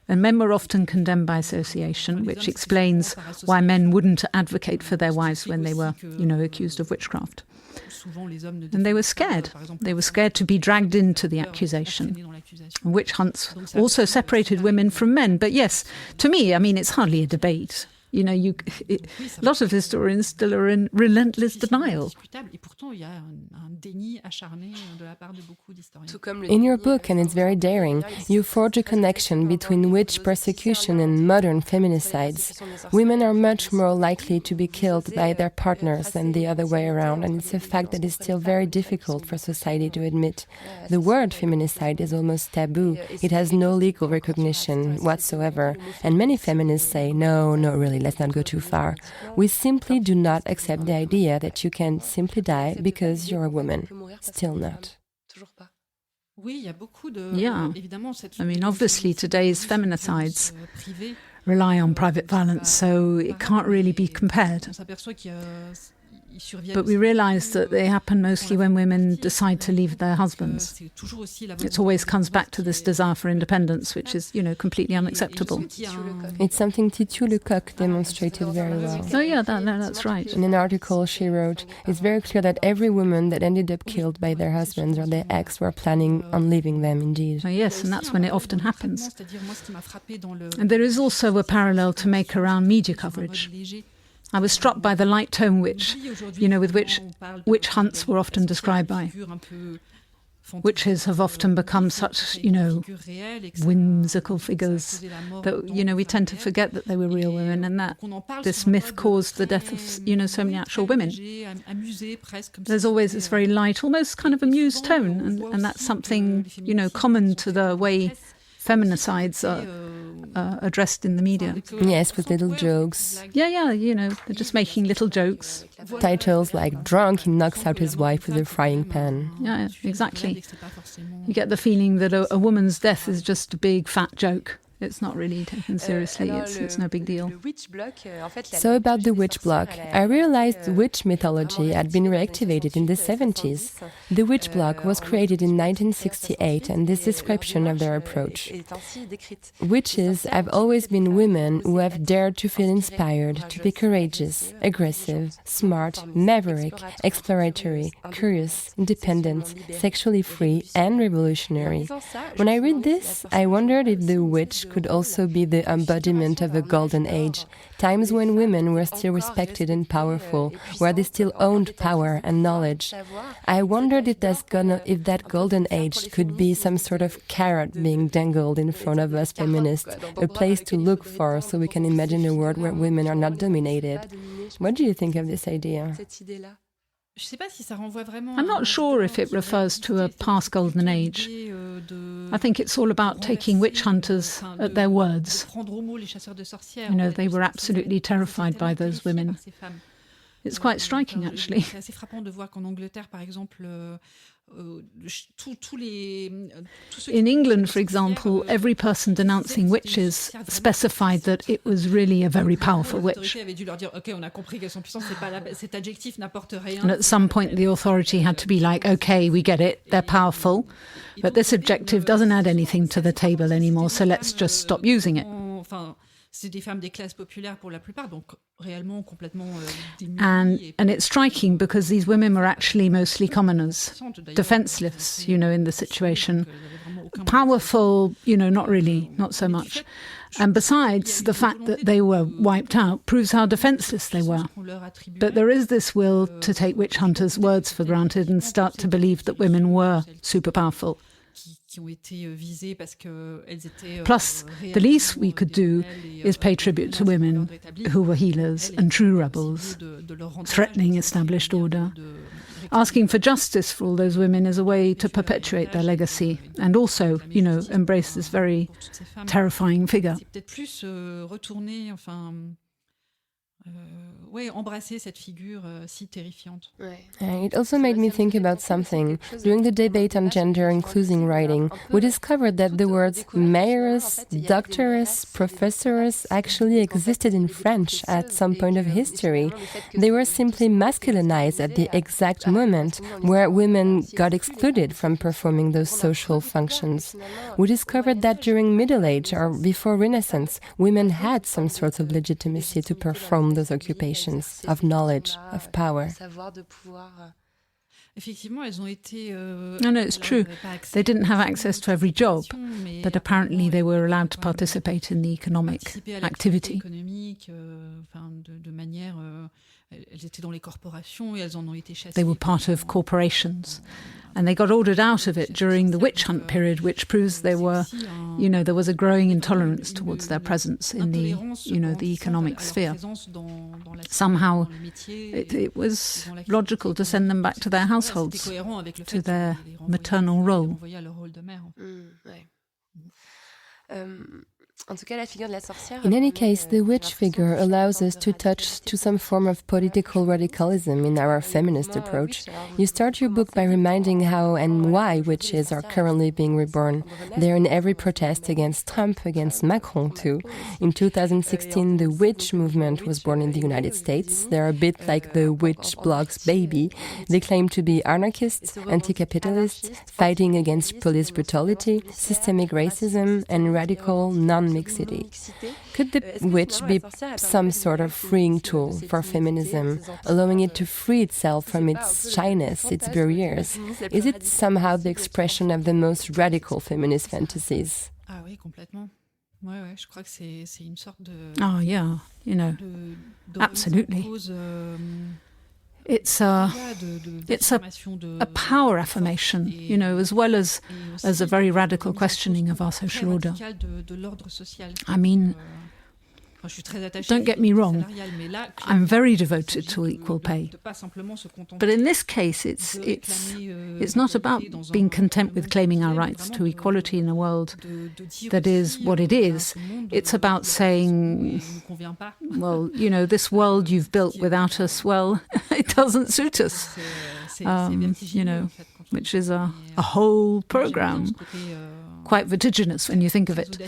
And men were often condemned by association, which explains why men wouldn't advocate for their wives when they were, accused of witchcraft. And they were scared. They were scared to be dragged into the accusation. Witch hunts also separated women from men. But yes, to me, it's hardly a debate. A lot of historians still are in relentless denial. In your book, and it's very daring, you forge a connection between witch persecution and modern feminicides. Women are much more likely to be killed by their partners than the other way around, and it's a fact that is still very difficult for society to admit. The word feminicide is almost taboo. It has no legal recognition whatsoever, and many feminists say, no, really, let's not go too far. We simply do not accept the idea that you can simply die because you're a woman. Still not. Yeah. Obviously today's feminicides rely on private violence, so it can't really be compared. But we realise that they happen mostly when women decide to leave their husbands. It always comes back to this desire for independence, which is, completely unacceptable. It's something Titu Lecoq demonstrated very well. Oh yeah, that's right. In an article she wrote, it's very clear that every woman that ended up killed by their husbands or their ex were planning on leaving them indeed. Oh, yes, and that's when it often happens. And there is also a parallel to make around media coverage. I was struck by the light tone with which witch hunts were often described by. Witches have often become such, whimsical figures that, we tend to forget that they were real women and that this myth caused the death of, so many actual women. There's always this very light, almost kind of amused tone, and that's something, common to the way feminicides are addressed in the media. Yes, with little jokes. Yeah, they're just making little jokes. Titles like "Drunk, he knocks out his wife with a frying pan." Yeah, exactly. You get the feeling that a woman's death is just a big fat joke. It's not really taken seriously. It's no big deal. So about the witch block, I realized witch mythology had been reactivated in the 70s. The witch block was created in 1968, and this description of their approach. Witches have always been women who have dared to feel inspired, to be courageous, aggressive, smart, maverick, exploratory, curious, independent, sexually free, and revolutionary. When I read this, I wondered if the witch could also be the embodiment of a golden age, times when women were still respected and powerful, where they still owned power and knowledge. I wondered if that golden age could be some sort of carrot being dangled in front of us feminists, a place to look for so we can imagine a world where women are not dominated. What do you think of this idea? I'm not sure if it refers to a past golden age. I think it's all about taking witch hunters at their words. They were absolutely terrified by those women. It's quite striking, actually. In England, for example, every person denouncing witches specified that it was really a very powerful witch. And at some point, the authority had to be like, okay, we get it, they're powerful, but this adjective doesn't add anything to the table anymore, so let's just stop using it. C'est des femmes des classes populaires pour la plupart, donc réellement complètement démunies. And it's striking because these women were actually mostly commoners, defenseless, in the situation. Powerful, not really, not so much. And besides, the fact that they were wiped out proves how defenseless they were. But there is this will to take witch hunters' words for granted and start to believe that women were super powerful. Plus, the least we could do is pay tribute to women who were healers and true rebels, threatening established order. Asking for justice for all those women is a way to perpetuate their legacy and also, embrace this very terrifying figure. Embrasser cette figure si terrifiante. It also made me think about something. During the debate on gender inclusive writing, we discovered that the words mayoress, doctoress, professoress actually existed in French at some point of history. They were simply masculinized at the exact moment where women got excluded from performing those social functions. We discovered that during Middle Age or before Renaissance, women had some sort of legitimacy to perform those occupations of knowledge, of power. No, it's true. They didn't have access to every job, but apparently they were allowed to participate in the economic activity. They were part of corporations, and they got ordered out of it during the witch hunt period, which proves they were, there was a growing intolerance towards their presence in the, the economic sphere. Somehow, it was logical to send them back to their households, to their maternal role. In any case, the witch figure allows us to touch to some form of political radicalism in our feminist approach. You start your book by reminding how and why witches are currently being reborn. They're in every protest against Trump, against Macron too. In 2016, the witch movement was born in the United States. They're a bit like the witch blog's baby. They claim to be anarchists, anti-capitalists, fighting against police brutality, systemic racism, and radical non-mixity. Could the witch be some sort of freeing tool for feminism, allowing it to free itself from its shyness, its barriers? Is it somehow the expression of the most radical feminist fantasies? Ah oui, complètement. Ouais, je crois que c'est une sorte de... Oh, yeah, you know, absolutely. It's a power affirmation, you know, as well as a very radical questioning of our social order. I mean, don't get me wrong, I'm very devoted to equal pay. But in this case, it's not about being content with claiming our rights to equality in a world that is what it is. It's about saying, well, you know, this world you've built without us, well, it doesn't suit us, you know, which is a whole program. Quite vertiginous when you think of it.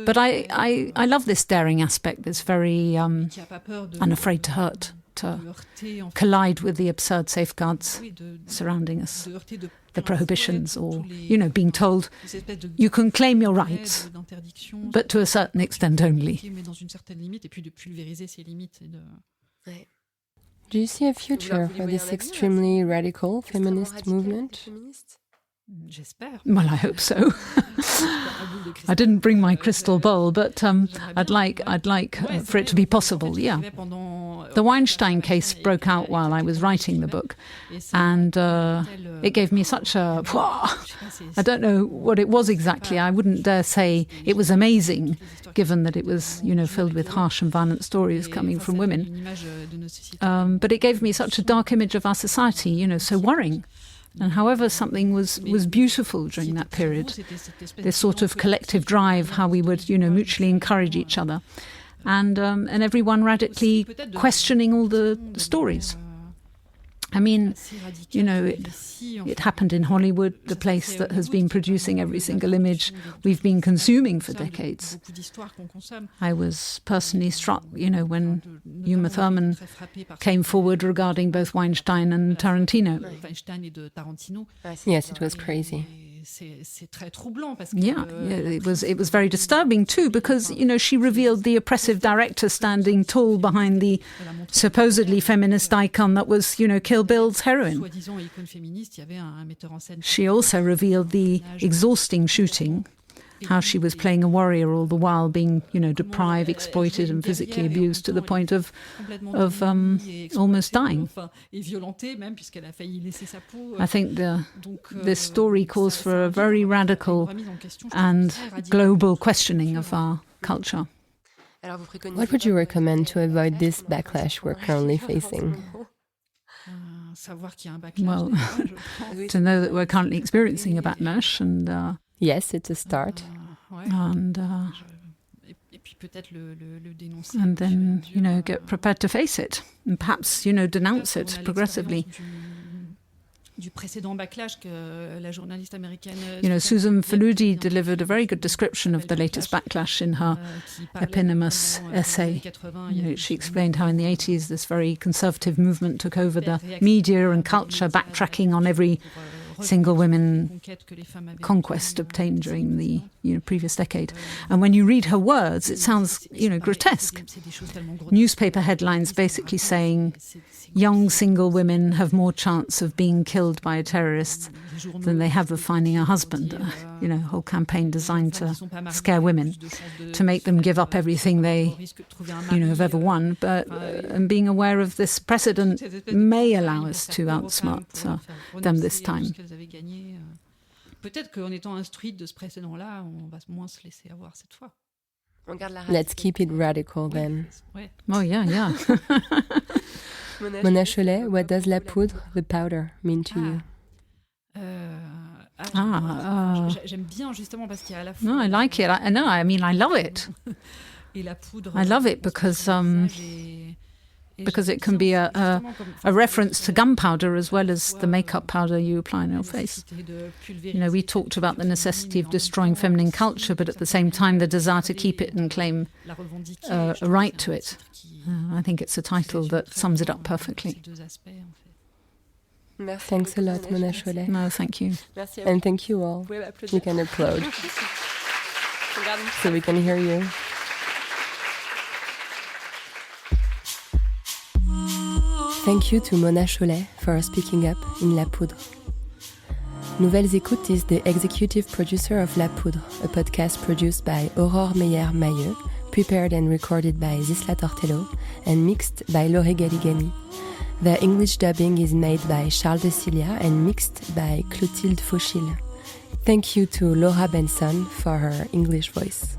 But I love this daring aspect, this very unafraid to hurt, to collide with the absurd safeguards surrounding us, the prohibitions, or, you know, being told you can claim your rights, but to a certain extent only. Do you see a future for this extremely radical feminist movement? Well, I hope so. I didn't bring my crystal ball, but I'd like for it to be possible. Yeah, the Weinstein case broke out while I was writing the book, and it gave me such a. I don't know what it was exactly. I wouldn't dare say it was amazing, given that it was, you know, filled with harsh and violent stories coming from women. But it gave me such a dark image of our society, you know, so worrying. And however something was beautiful during that period, this sort of collective drive, how we would, you know, mutually encourage each other, and everyone radically questioning all the stories. I mean, you know, it happened in Hollywood, the place that has been producing every single image we've been consuming for decades. I was personally struck, you know, when Uma Thurman came forward regarding both Weinstein and Tarantino. Yes, it was crazy. Yeah, it was very disturbing too, because, you know, she revealed the oppressive director standing tall behind the supposedly feminist icon that was, you know, Kill Bill's heroine. She also revealed the exhausting shooting, how she was playing a warrior all the while being, you know, deprived, exploited and physically abused to the point of almost dying. I think this story calls for a very radical and global questioning of our culture. What would you recommend to avoid this backlash we're currently facing? Well, to know that we're currently experiencing a backlash, and yes, it's a start. And then, you know, get prepared to face it, and perhaps, you know, denounce it progressively. You know, Susan Faludi delivered a very good description of the latest backlash in her eponymous essay. You know, she explained how in the 80s this very conservative movement took over the media and culture, backtracking on every single women conquest obtained during the, you know, previous decade. And when you read her words, it sounds, you know, grotesque. Newspaper headlines basically saying young single women have more chance of being killed by a terrorist than they have of finding a husband. You know, a whole campaign designed to scare women, to make them give up everything they, you know, have ever won. But and being aware of this precedent may allow us to outsmart them this time. Let's keep it radical then. Oh, yeah. Mona Chollet, what does la poudre, the powder, mean to you? J'aime bien justement parce qu'il y a à la fois. No, I like it. I mean, I love it. Et la poudre. I love it because it can be a reference to gunpowder as well as the makeup powder you apply on your face. You know, we talked about the necessity of destroying feminine culture, but at the same time, the desire to keep it and claim a right to it. I think it's a title that sums it up perfectly. Merci. Thanks a lot, Mona Chollet. No, thank you. Merci And thank you all. You can applaud so we can hear you. Thank you to Mona Chollet for speaking up in La Poudre. Nouvelles Écoutes is the executive producer of La Poudre, a podcast produced by Aurore Meyer-Mailleux, prepared and recorded by Zisla Tortello, and mixed by Laurie Galigani. The English dubbing is made by Charles de Cilia and mixed by Clotilde Fauchil. Thank you to Laura Benson for her English voice.